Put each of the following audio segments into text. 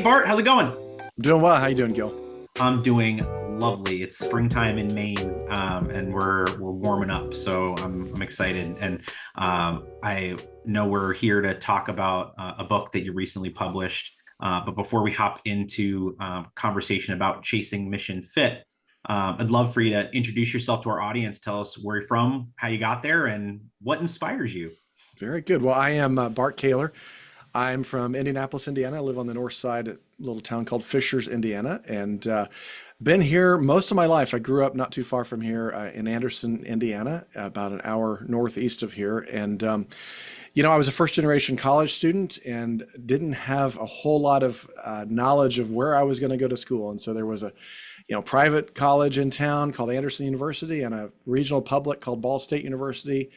Bart, how's it going? I'm doing well. How you doing, Gil? I'm doing lovely. It's springtime in Maine, and we're warming up, so I'm excited. And I know we're here to talk about a book that you recently published. But before we hop into conversation about chasing mission fit, I'd love for you to introduce yourself to our audience. Tell us where you're from, how you got there, and what inspires you. Very good. Well, I am Bart Caylor. I'm from Indianapolis, Indiana. I live on the north side, a little town called Fishers, Indiana, and been here most of my life. I grew up not too far from here in Anderson, Indiana, about an hour northeast of here. And, I was a first generation college student and didn't have a whole lot of knowledge of where I was going to go to school. And so there was a private college in town called Anderson University and a regional public called Ball State University.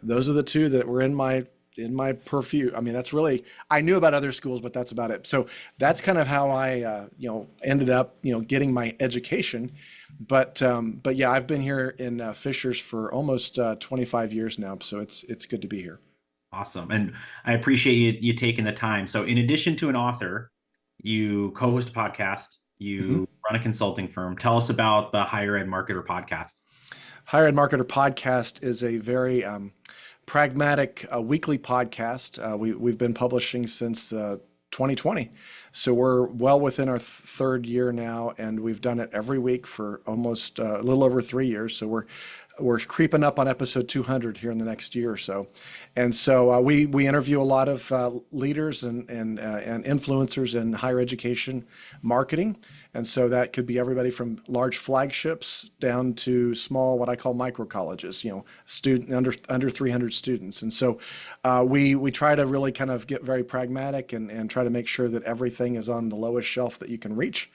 Those are the two that were in my purview. I mean, that's really, I knew about other schools, but that's about it. So that's kind of how I, ended up, getting my education. But yeah, I've been here in Fishers for almost 25 years now. So it's good to be here. Awesome. And I appreciate you taking the time. So in addition to an author, you co-host a podcast, Mhm. you run a consulting firm. Tell us about the Higher Ed Marketer podcast. Higher Ed Marketer podcast is a very pragmatic weekly podcast. We've been publishing since 2020. So we're well within our third year now, and we've done it every week for almost a little over 3 years. So we're creeping up on episode 200 here in the next year or so. And so we interview a lot of leaders and influencers in higher education marketing. And so that could be everybody from large flagships down to small, what I call micro colleges, student under 300 students. And so we try to really kind of get very pragmatic and try to make sure that everything is on the lowest shelf that you can reach.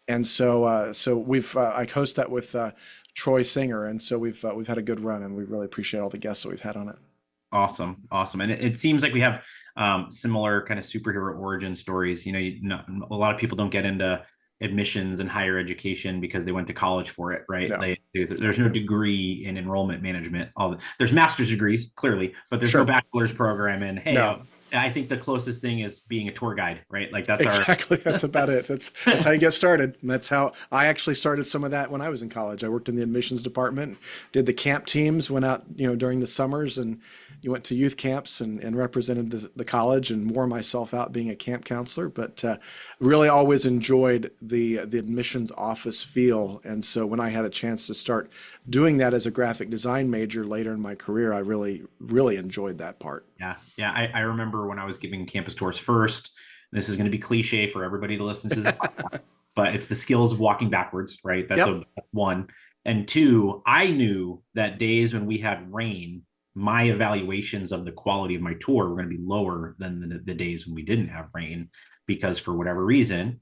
And so I host that with Troy Singer, and so we've had a good run, and we really appreciate all the guests that we've had on it. Awesome. And it seems like we have similar kind of superhero origin stories. A lot of people don't get into admissions and higher education because they went to college for it, right? No. There's no degree in enrollment management. There's master's degrees, clearly, but there's no bachelor's program in, hey, No. I think the closest thing is being a tour guide, right? Like that's Exactly. That's about it. That's how you get started. And that's how I actually started some of that when I was in college. I worked in the admissions department, did the camp teams, went out, during the summers, and you went to youth camps and represented the college and wore myself out being a camp counselor, but really always enjoyed the admissions office feel. And so when I had a chance to start doing that as a graphic design major later in my career, I really, really enjoyed that part. Yeah. I remember when I was giving campus tours first, this is going to be cliche for everybody to listen to this podcast, but it's the skills of walking backwards, right? That's one. And two, I knew that days when we had rain, my evaluations of the quality of my tour were going to be lower than the days when we didn't have rain, because for whatever reason,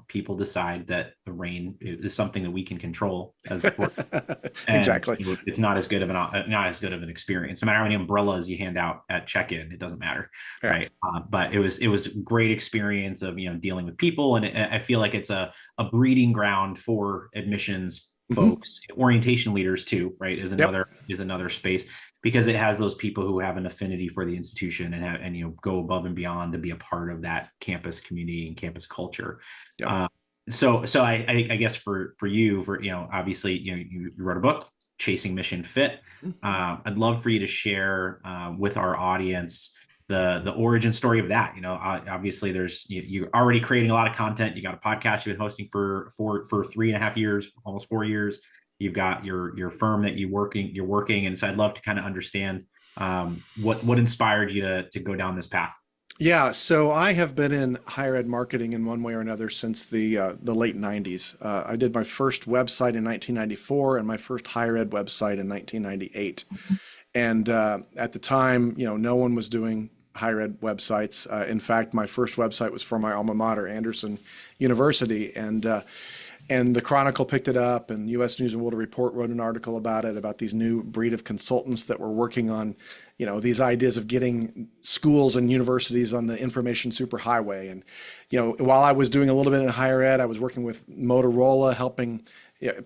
people decide that the rain is something that we can control as the tour. Exactly. It's not as good of an experience. No matter how many umbrellas you hand out at check-in, it doesn't matter, right? But it was a great experience of dealing with people, and I feel like it's a breeding ground for admissions folks, orientation leaders too, right? Is another space, because it has those people who have an affinity for the institution and go above and beyond to be a part of that campus community and campus culture. So I guess for you, obviously, you wrote a book, Chasing Mission Fit. I'd love for you to share with our audience the origin story of that. Obviously you're already creating a lot of content. You got a podcast you've been hosting for 3.5 years, almost 4 years. You've got your firm that you're working. And so I'd love to kind of understand what inspired you to go down this path. Yeah, so I have been in higher ed marketing in one way or another since the late 90s. I did my first website in 1994 and my first higher ed website in 1998. And at the time, no one was doing higher ed websites. In fact, my first website was for my alma mater, Anderson University, and the Chronicle picked it up, and U.S. News and World Report wrote an article about it, about these new breed of consultants that were working on, these ideas of getting schools and universities on the information superhighway. And, while I was doing a little bit in higher ed, I was working with Motorola, helping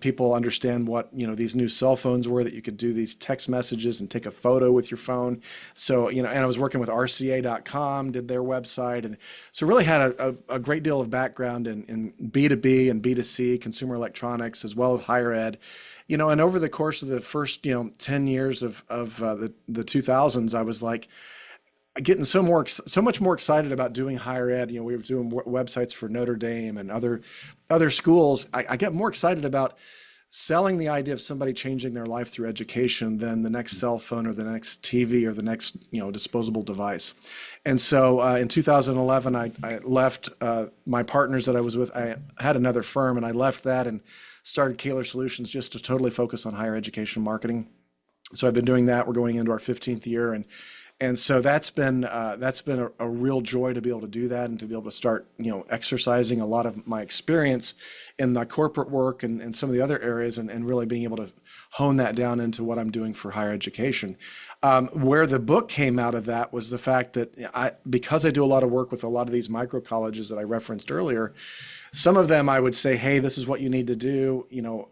people understand what, these new cell phones were, that you could do these text messages and take a photo with your phone. So, and I was working with RCA.com, did their website. And so really had a great deal of background in B2B and B2C, consumer electronics, as well as higher ed. And over the course of the first, 10 years of the 2000s, I was like, getting so much more excited about doing higher ed. We were doing websites for Notre Dame and other schools. I get more excited about selling the idea of somebody changing their life through education than the next cell phone or the next TV or the next disposable device. And so in 2011, I left my partners that I was with. I had another firm, and I left that and started Caylor Solutions just to totally focus on higher education marketing. So I've been doing that. We're going into our 15th year, and so that's been a real joy to be able to do that and to be able to start exercising a lot of my experience in the corporate work and some of the other areas, and really being able to hone that down into what I'm doing for higher education. Where the book came out of that was the fact that because I do a lot of work with a lot of these micro colleges that I referenced earlier, some of them I would say, hey, this is what you need to do.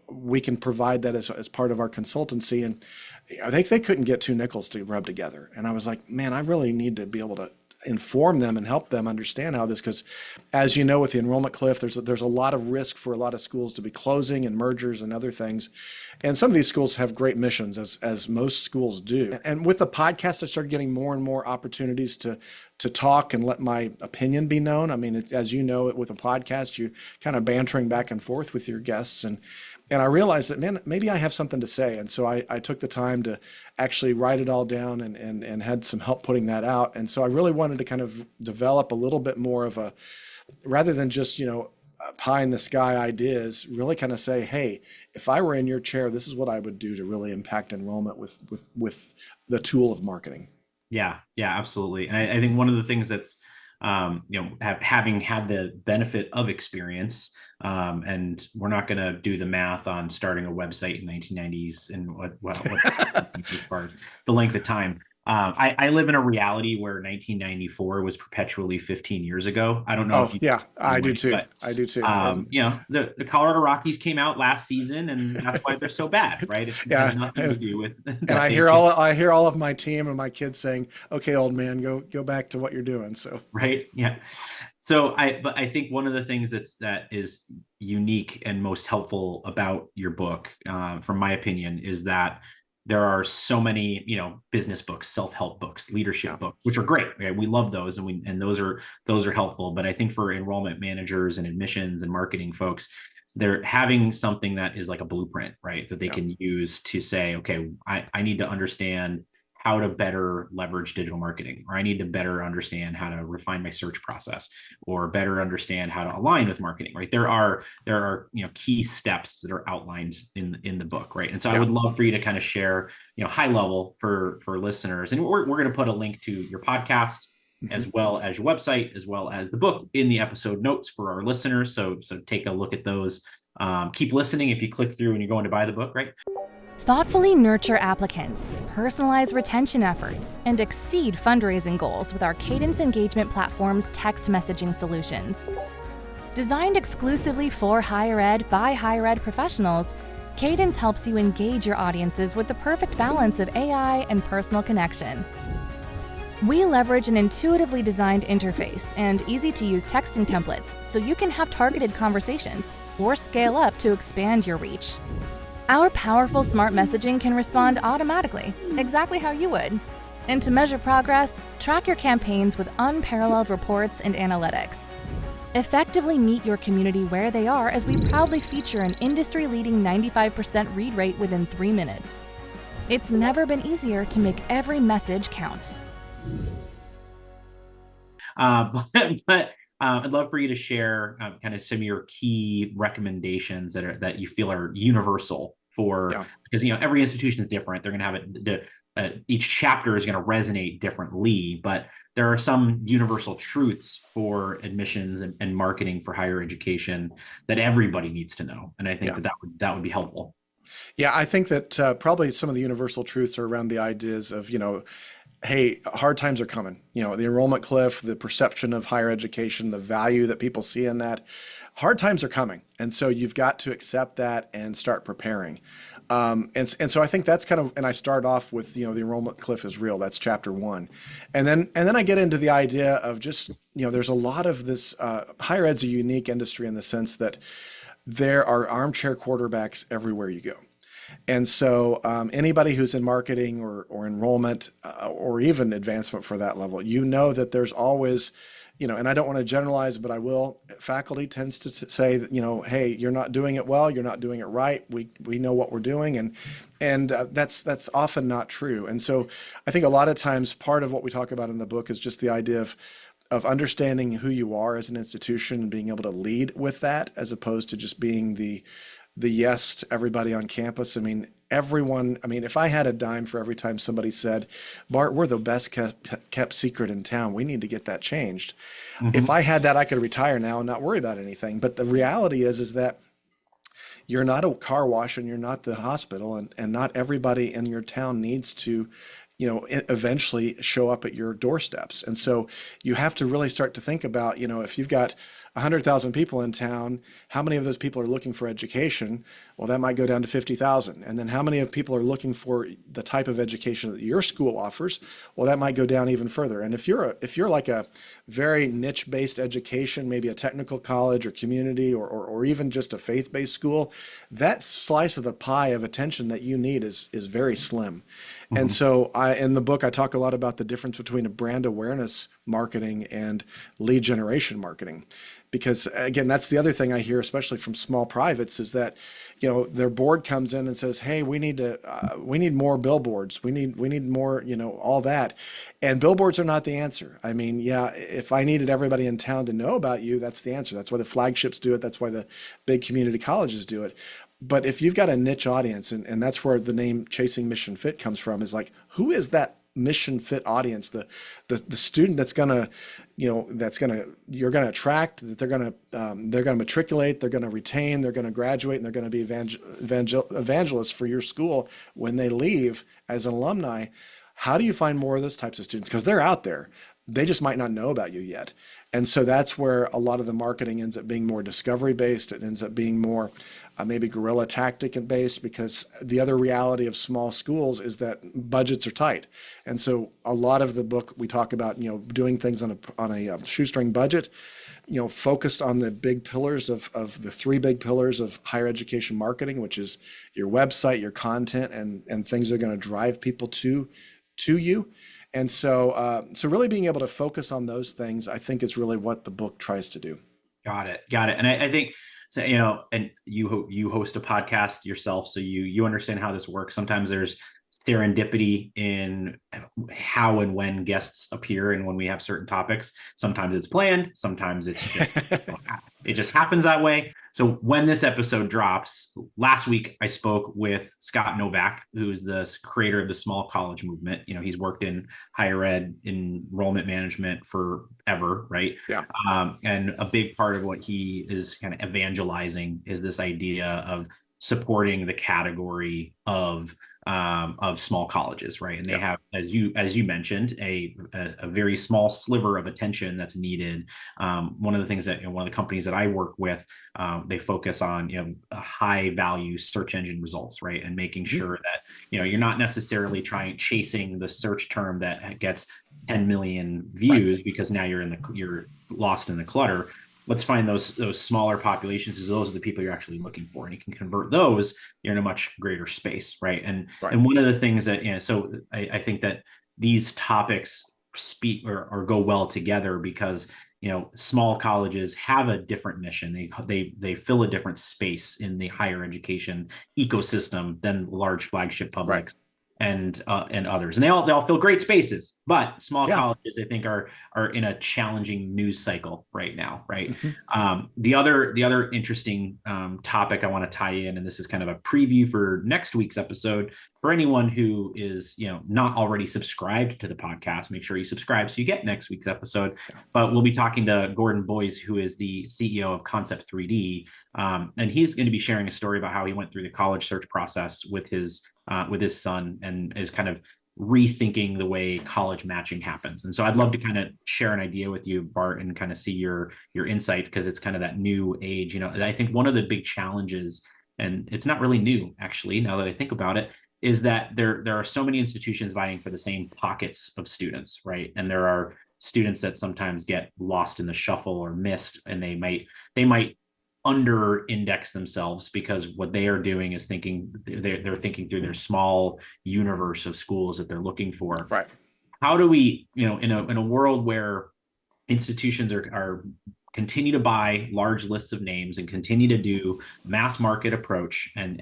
We can provide that as part of our consultancy. And they couldn't get two nickels to rub together. And I was like, man, I really need to be able to inform them and help them understand how this, because as you know, with the enrollment cliff, there's a lot of risk for a lot of schools to be closing and mergers and other things. And some of these schools have great missions, as most schools do. And with the podcast, I started getting more and more opportunities to talk and let my opinion be known. I mean, as you know, with a podcast, you kind of bantering back and forth with your guests. And I realized that, man, maybe I have something to say. And so I took the time to actually write it all down and had some help putting that out. And so I really wanted to kind of develop a little bit more of rather than just, pie in the sky ideas, really kind of say, hey, if I were in your chair, this is what I would do to really impact enrollment with the tool of marketing. Yeah, absolutely. And I think one of the things that's, having had the benefit of experience, and we're not going to do the math on starting a website in 1990s and what as far as the length of time. I live in a reality where 1994 was perpetually 15 years ago. I don't know if you. Yeah, I do too. I do too. The Colorado Rockies came out last season, and that's why they're so bad, right? It has nothing to do with. And I hear all of my team and my kids saying, "Okay, old man, go back to what you're doing." So right, yeah. So but I think one of the things that is unique and most helpful about your book, from my opinion, is that there are so many, business books, self-help books, leadership books, which are great. Right? We love those, and those are helpful. But I think for enrollment managers and admissions and marketing folks, they're having something that is like a blueprint, right? That they can use to say, okay, I need to understand how to better leverage digital marketing, or I need to better understand how to refine my search process, or better understand how to align with marketing, right? There are key steps that are outlined in the book, right? And so I would love for you to kind of share, high level for listeners, and we're going to put a link to your podcast as well as your website, as well as the book in the episode notes for our listeners. So take a look at those. Keep listening if you click through and you're going to buy the book, right? Thoughtfully nurture applicants, personalize retention efforts, and exceed fundraising goals with our Cadence Engagement Platform's text messaging solutions. Designed exclusively for higher ed by higher ed professionals, Cadence helps you engage your audiences with the perfect balance of AI and personal connection. We leverage an intuitively designed interface and easy-to-use texting templates so you can have targeted conversations or scale up to expand your reach. Our powerful smart messaging can respond automatically, exactly how you would. And to measure progress, track your campaigns with unparalleled reports and analytics. Effectively meet your community where they are as we proudly feature an industry-leading 95% read rate within 3 minutes. It's never been easier to make every message count. But I'd love for you to share kind of some of your key recommendations that you feel are universal for, because every institution is different. They're going to have each chapter is going to resonate differently, but there are some universal truths for admissions and marketing for higher education that everybody needs to know, and I think that would be helpful. Yeah, I think that probably some of the universal truths are around the ideas of hey, hard times are coming. The enrollment cliff, the perception of higher education, the value that people see in that. hard times are coming. And so you've got to accept that and start preparing. And so I think that's kind of, and I start off with, the enrollment cliff is real. That's chapter 1. And then I get into the idea of just, there's a lot of this, higher ed's a unique industry in the sense that there are armchair quarterbacks everywhere you go. And so anybody who's in marketing or enrollment or even advancement for that level, that there's always, and I don't want to generalize, but I will. Faculty tends to say that, hey, you're not doing it well, you're not doing it right. We know what we're doing, and that's often not true. And so I think a lot of times part of what we talk about in the book is just the idea of understanding who you are as an institution and being able to lead with that, as opposed to just being the yes to everybody on campus. If I had a dime for every time somebody said, Bart, we're the best kept secret in town, we need to get that changed. Mm-hmm. If I had that, I could retire now and not worry about anything. But the reality is that you're not a car wash and you're not the hospital, and not everybody in your town needs to eventually show up at your doorsteps. And so you have to really start to think about, if you've got 100,000 people in town, how many of those people are looking for education? Well, that might go down to 50,000. And then how many of people are looking for the type of education that your school offers? Well, that might go down even further. And if you're like a very niche-based education, maybe a technical college or community or even just a faith-based school, that slice of the pie of attention that you need is very slim. Mm-hmm. And so in the book, I talk a lot about the difference between a brand awareness marketing and lead generation marketing. Because again, that's the other thing I hear, especially from small privates, is that, their board comes in and says, hey, we need more billboards. We need more, all that. And billboards are not the answer. If I needed everybody in town to know about you, that's the answer. That's why the flagships do it. That's why the big community colleges do it. But if you've got a niche audience, and that's where the name Chasing Mission Fit comes from, is like, who is that mission fit audience, the student that's gonna you're gonna attract, that they're gonna matriculate, they're gonna retain, they're gonna graduate, and they're gonna be evangelists for your school when they leave as an alumni. How do you find more of those types of students? Because they're out there. They just might not know about you yet. And so that's where a lot of the marketing ends up being more discovery based. It ends up being more maybe guerrilla tactic based, because the other reality of small schools is that budgets are tight. And so a lot of the book we talk about, doing things on a shoestring budget, focused on the big pillars of the 3 big pillars of higher education marketing, which is your website, your content, and things that are going to drive people to you. And so really being able to focus on those things, I think, is really what the book tries to do. Got it. And I think, so, and you host a podcast yourself, so you understand how this works. Sometimes there's serendipity in how and when guests appear and when we have certain topics. Sometimes it's planned, sometimes it's just it just happens that way. So when this episode drops, last week I spoke with Scott Novak, who's the creator of the small college movement. He's worked in higher ed enrollment management forever, right? Yeah. And a big part of what he is kind of evangelizing is this idea of supporting the category of small colleges, right? And they have, as you mentioned, a very small sliver of attention that's needed. One of the things that one of the companies that I work with, they focus on a high value search engine results, right? And making sure that you're not necessarily chasing the search term that gets 10 million views, right? Because now you're lost in the clutter. Let's find those smaller populations, because those are the people you're actually looking for, and you can convert those. You're in a much greater space, right? And one of the things that so I think that these topics speak or go well together, because small colleges have a different mission. They fill a different space in the higher education ecosystem than large flagship publics. Right. And others, and they all fill great spaces, but small colleges, I think, are in a challenging news cycle right now, right? Mm-hmm. The other interesting topic I want to tie in, and this is kind of a preview for next week's episode. For anyone who is not already subscribed to the podcast, make sure you subscribe so you get next week's episode. Yeah. But we'll be talking to Gordon Boyes, who is the CEO of Concept 3D, and he's going to be sharing a story about how he went through the college search process with his son, and is kind of rethinking the way college matching happens. And so I'd love to kind of share an idea with you, Bart, and kind of see your insight, because it's kind of that new age. I think one of the big challenges, and it's not really new actually, now that I think about it, is that there are so many institutions vying for the same pockets of students, right? And there are students that sometimes get lost in the shuffle or missed, and they might under index themselves because what they are doing is they're thinking through their small universe of schools that they're looking for. Right. How do we, in a world where institutions are continue to buy large lists of names and continue to do mass market approach, and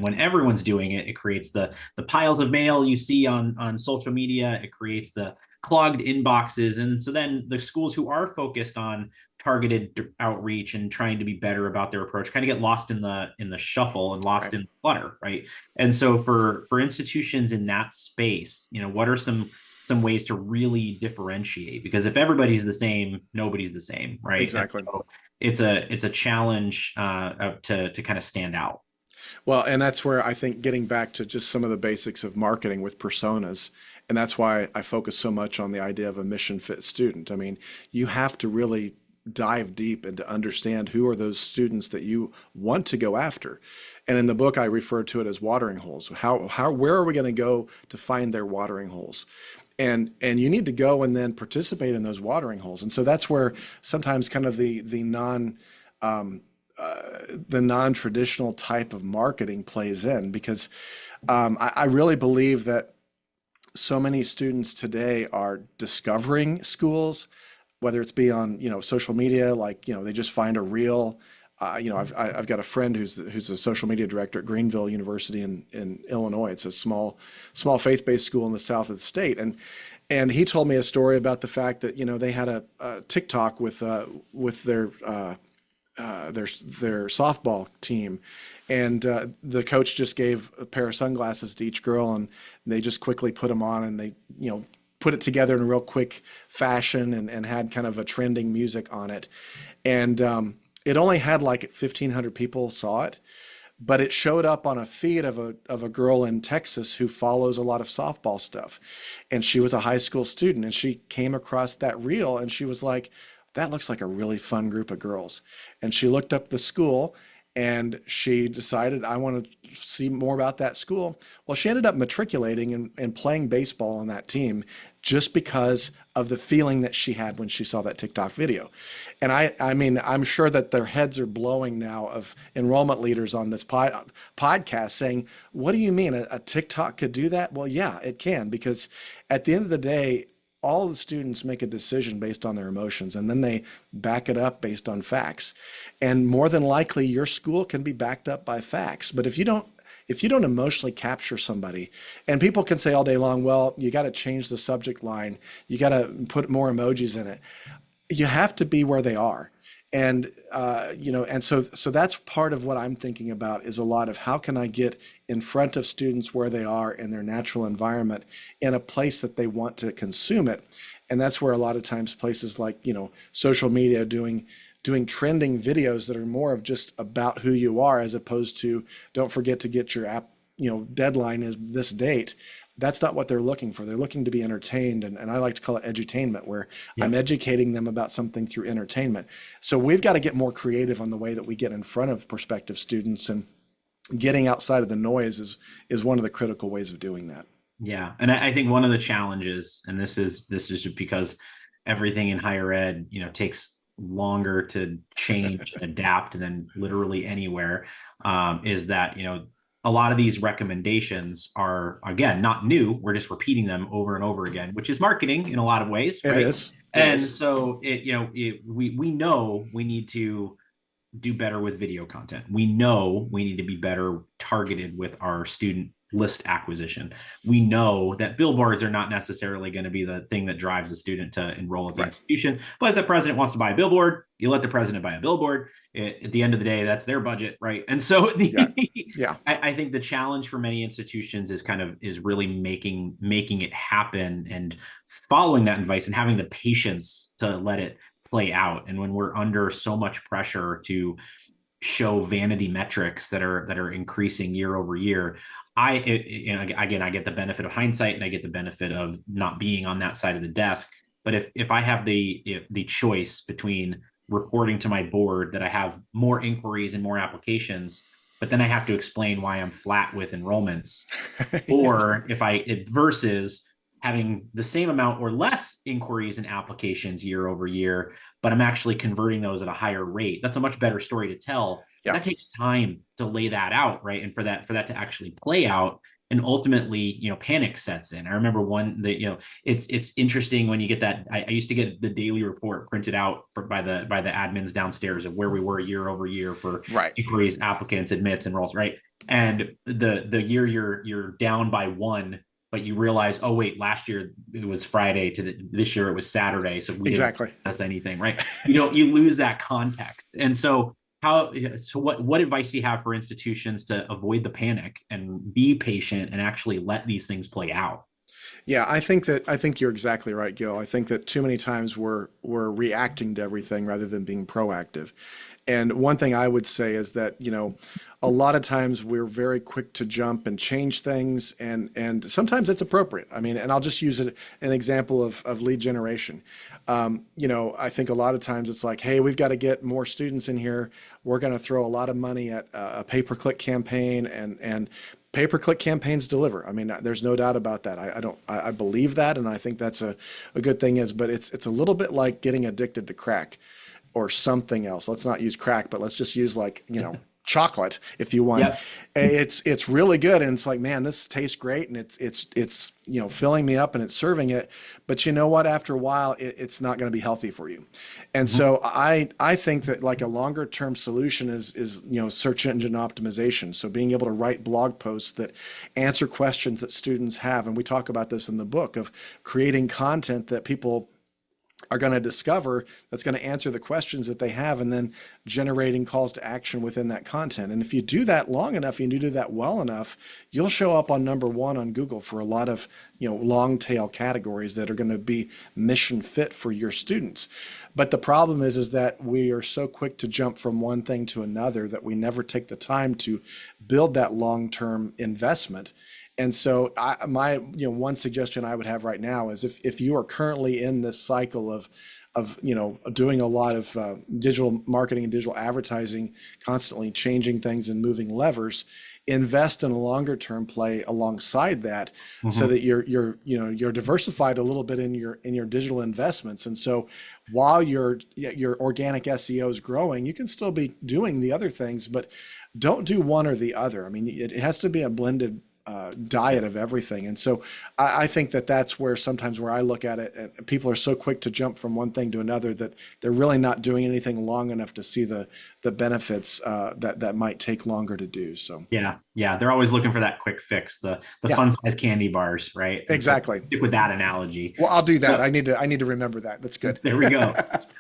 when everyone's doing it, it creates the piles of mail you see on social media, it creates the clogged inboxes, and so then the schools who are focused on targeted outreach and trying to be better about their approach kind of get lost in the shuffle and lost in the clutter, right? And so for institutions in that space, what are some ways to really differentiate? Because if everybody's the same, nobody's the same, right? Exactly. So it's a challenge to kind of stand out. Well, and that's where I think getting back to just some of the basics of marketing with personas, and that's why I focus so much on the idea of a mission fit student. I mean, you have to really dive deep and to understand who are those students that you want to go after. And in the book, I refer to it as watering holes. Where are we going to go to find their watering holes? And you need to go and then participate in those watering holes. And so that's where sometimes kind of the non-traditional type of marketing plays in, because I really believe that so many students today are discovering schools, whether it's be on social media, like they just find a reel. I've got a friend who's a social media director at Greenville University in Illinois. It's a small faith-based school in the south of the state, and he told me a story about the fact that they had a TikTok with their softball team, and the coach just gave a pair of sunglasses to each girl, and they just quickly put them on, and they put it together in a real quick fashion, and had kind of a trending music on it, and it only had like 1,500 people saw it, but it showed up on a feed of a girl in Texas who follows a lot of softball stuff, and she was a high school student, and she came across that reel, and she was like, that looks like a really fun group of girls. And she looked up the school, and she decided, I want to see more about that school. Well, she ended up matriculating and playing baseball on that team just because of the feeling that she had when she saw that TikTok video. And I mean, I'm sure that their heads are blowing now of enrollment leaders on this podcast saying, what do you mean a TikTok could do that? Well, yeah, it can, because at the end of the day, all the students make a decision based on their emotions, and then they back it up based on facts. And more than likely, your school can be backed up by facts. But if you don't emotionally capture somebody, and people can say all day long, well, you got to change the subject line, you got to put more emojis in it. You have to be where they are. And, and so that's part of what I'm thinking about, is a lot of how can I get in front of students where they are in their natural environment, in a place that they want to consume it. And that's where a lot of times places like, social media doing trending videos that are more of just about who you are, as opposed to don't forget to get your app, deadline is this date. That's not what they're looking for. They're looking to be entertained. And I like to call it edutainment, where I'm educating them about something through entertainment. So we've got to get more creative on the way that we get in front of prospective students, and getting outside of the noise is one of the critical ways of doing that. Yeah. And I think one of the challenges, and this is just because everything in higher ed, takes longer to change and adapt than literally anywhere, is that, a lot of these recommendations are, again, not new. We're just repeating them over and over again, which is marketing in a lot of ways. Right? It is. And so we know we need to do better with video content. We know we need to be better targeted with our student list acquisition. We know that billboards are not necessarily going to be the thing that drives a student to enroll at the institution. But if the president wants to buy a billboard, you let the president buy a billboard. At the end of the day, that's their budget, right? And so I think the challenge for many institutions is really making it happen, and following that advice, and having the patience to let it play out. And when we're under so much pressure to show vanity metrics that are increasing year over year, again, I get the benefit of hindsight and I get the benefit of not being on that side of the desk. But if I have the choice between reporting to my board that I have more inquiries and more applications, but then I have to explain why I'm flat with enrollments, or if I versus having the same amount or less inquiries and applications year over year, but I'm actually converting those at a higher rate. That's a much better story to tell. Yeah. That takes time to lay that out, right? And for that to actually play out, and ultimately, panic sets in. I remember one that, it's interesting when you get that. I used to get the daily report printed out by the admins downstairs of where we were year over year for Right. inquiries, applicants, admits, enrolls, right? And the year you're down by one, but you realize, oh wait, last year it was Friday this year it was Saturday, so we Exactly. didn't anything, right? You lose that context. And so what advice do you have for institutions to avoid the panic and be patient and actually let these things play out? Yeah, I think you're exactly right, Gil. I think that too many times we're reacting to everything rather than being proactive. And one thing I would say is that, a lot of times we're very quick to jump and change things, and sometimes it's appropriate. I mean, and I'll just use an example of lead generation. I think a lot of times it's like, hey, we've got to get more students in here. We're going to throw a lot of money at a pay-per-click campaign, and pay-per-click campaigns deliver. I mean, there's no doubt about that. I believe that, and I think that's a good thing but it's a little bit like getting addicted to crack or something else. Let's not use crack, but let's just use chocolate if you want. Yep. It's really good, and it's like, man, this tastes great, and it's filling me up and it's serving it. But you know what? After a while, it's not going to be healthy for you. And so I think that like a longer term solution is search engine optimization. So being able to write blog posts that answer questions that students have, and we talk about this in the book, of creating content that people are going to discover that's going to answer the questions that they have, and then generating calls to action within that content. And if you do that long enough and you do that well enough, you'll show up on #1 on Google for a lot of long tail categories that are going to be mission fit for your students. But the problem is that we are so quick to jump from one thing to another that we never take the time to build that long-term investment. And so my one suggestion I would have right now is if you are currently in this cycle of doing a lot of digital marketing and digital advertising, constantly changing things and moving levers, invest in a longer term play alongside that, so that you're diversified a little bit in your digital investments. And so while your organic SEO is growing, you can still be doing the other things, but don't do one or the other. I mean, it has to be a blended diet of everything. And so I think that's where sometimes where I look at it, and people are so quick to jump from one thing to another that they're really not doing anything long enough to see the benefits that might take longer to do. So yeah, they're always looking for that quick fix, the fun size candy bars, right? And exactly. So stick with that analogy. Well, I'll do that. I need to remember that. That's good. There we go.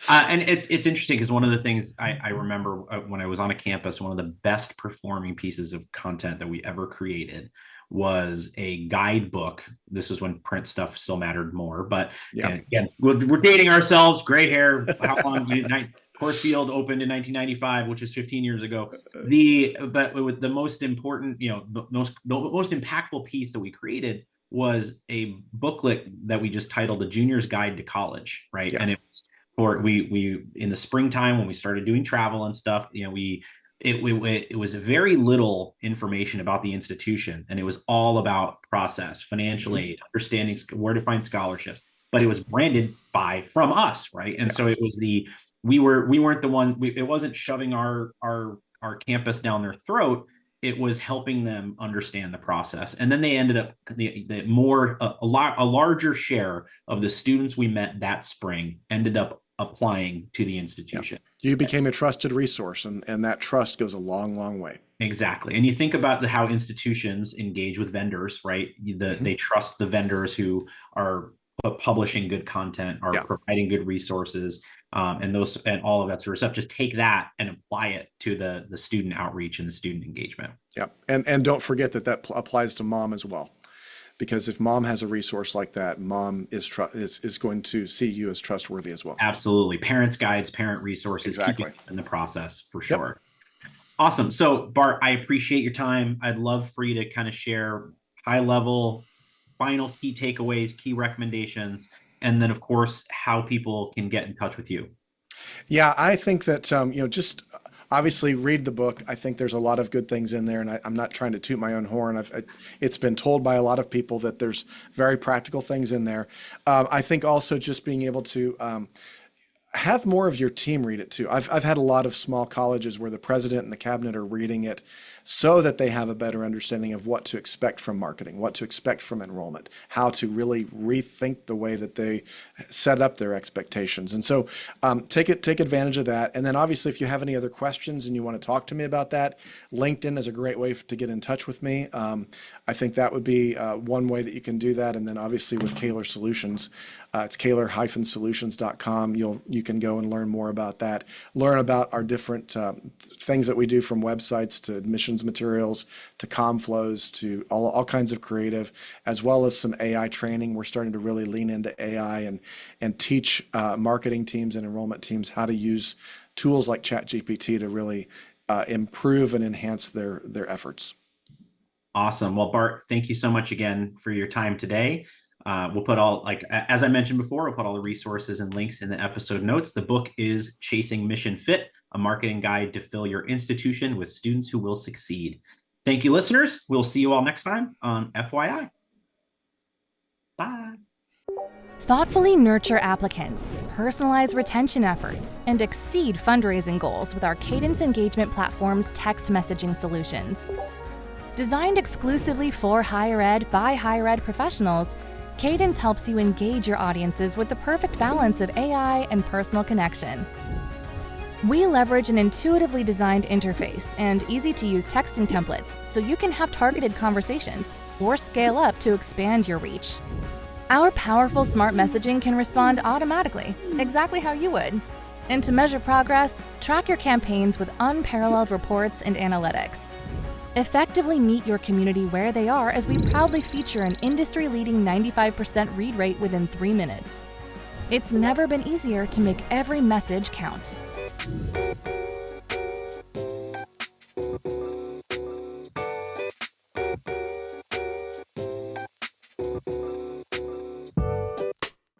And it's interesting because one of the things I remember when I was on a campus, one of the best performing pieces of content that we ever created was a guidebook. This is when print stuff still mattered more, but again, we're dating ourselves. Gray hair. How long? Course Field opened in 1995, which was 15 years ago. But with the most important, the most impactful piece that we created was a booklet that we just titled "The Junior's Guide to College," right? Yeah. And it was for we in the springtime when we started doing travel and stuff. It was very little information about the institution, and it was all about process, financial aid, understanding where to find scholarships. But it was branded from us, right? And so it was we weren't the one. It wasn't shoving our campus down their throat. It was helping them understand the process. And then they ended up a larger share of the students we met that spring ended up applying to the institution. Yeah. You became a trusted resource, and that trust goes a long, long way. Exactly. And you think about how institutions engage with vendors, right? They trust the vendors who are publishing good content, are providing good resources, and all of that sort of stuff. Just take that and apply it to the student outreach and the student engagement. Yeah. And don't forget that applies to mom as well. Because if mom has a resource like that, mom is going to see you as trustworthy as well. Absolutely. Parents' guides, parent resources, exactly. keep it in the process for sure. Awesome. So, Bart, I appreciate your time. I'd love for you to kind of share high level, final key takeaways, key recommendations, and then, of course, how people can get in touch with you. Yeah, I think that just obviously read the book. I think there's a lot of good things in there, and I'm not trying to toot my own horn. It's been told by a lot of people that there's very practical things in there. I think also just being able to have more of your team read it too. I've had a lot of small colleges where the president and the cabinet are reading it so that they have a better understanding of what to expect from marketing, what to expect from enrollment, how to really rethink the way that they set up their expectations. And so take advantage of that. And then obviously, if you have any other questions and you want to talk to me about that, LinkedIn is a great way to get in touch with me. I think that would be one way that you can do that. And then obviously with Caylor Solutions, it's Caylor-solutions.com. You can go and learn more about that. Learn about our different things that we do, from websites to admissions materials to comm flows to all kinds of creative, as well as some AI training. We're starting to really lean into AI and teach marketing teams and enrollment teams how to use tools like ChatGPT to really improve and enhance their efforts. Awesome. Well, Bart, thank you so much again for your time today. We'll put as I mentioned before, we'll put all the resources and links in the episode notes. The book is Chasing Mission Fit, a marketing guide to fill your institution with students who will succeed. Thank you, listeners. We'll see you all next time on FYI. Bye. Thoughtfully nurture applicants, personalize retention efforts, and exceed fundraising goals with our Cadence Engagement Platform's text messaging solutions. Designed exclusively for higher ed by higher ed professionals, Cadence helps you engage your audiences with the perfect balance of AI and personal connection. We leverage an intuitively designed interface and easy-to-use texting templates so you can have targeted conversations or scale up to expand your reach. Our powerful smart messaging can respond automatically, exactly how you would. And to measure progress, track your campaigns with unparalleled reports and analytics. Effectively meet your community where they are as we proudly feature an industry-leading 95% read rate within 3 minutes. It's never been easier to make every message count.